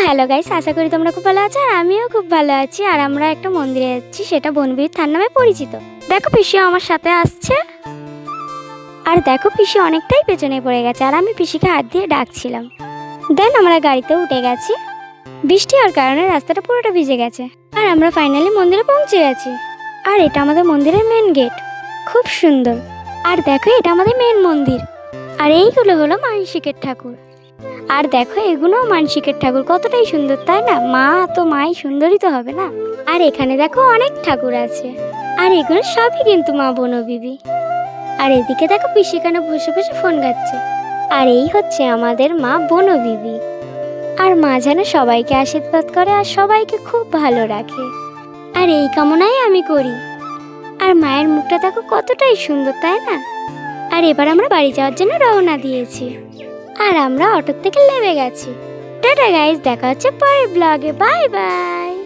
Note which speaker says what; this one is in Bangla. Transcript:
Speaker 1: হ্যালো গাইস, আশা করি তোমরা খুব ভালো আছো আর আমিও খুব ভালো আছি। আর আমরা একটা মন্দিরে যাচ্ছি, সেটা বনবিহারী থান নামে পরিচিত। দেখো পিসিও আমার সাথে আসছে। আর দেখো পিসি অনেকটাই পেছনে পড়ে গেছে আর আমি পিসিকে হাত দিয়ে ডাকছিলাম। দেন আমরা গাড়িতে উঠে গেছি। বৃষ্টি হওয়ার কারণে রাস্তাটা পুরোটা ভিজে গেছে। আর আমরা ফাইনালি মন্দিরে পৌঁছে গেছি। আর এটা আমাদের মন্দিরের মেন গেট, খুব সুন্দর। আর দেখো এটা আমাদের মেন মন্দির। আর এইগুলো হলো মানসিকের ঠাকুর। আর দেখো এগুলোও মানসিকের ঠাকুর, কতটাই সুন্দর তাই না? মা তো মাই সুন্দরই তো হবে না। আর এখানে দেখো অনেক ঠাকুর আছে। আর এগুলো সবই কিন্তু মা বনবিবি। আর এদিকে দেখো পিসি এখানে বসে বসে ফোন ঘাটছে। আর এই হচ্ছে আমাদের মা বনবিবি। আর মা যেন সবাইকে আশীর্বাদ করে আর সবাইকে খুব ভালো রাখে। আর এই কামনাই আমি করি। আর মায়ের মুখটা দেখো কতটাই সুন্দর তাই না? আর এবার আমরা বাড়ি যাওয়ার জন্য রওনা দিয়েছি। আর আমরা অটো থেকে নেমে গেছি। টাটা গাইস, দেখা হচ্ছে পরের ব্লগে। Bye bye.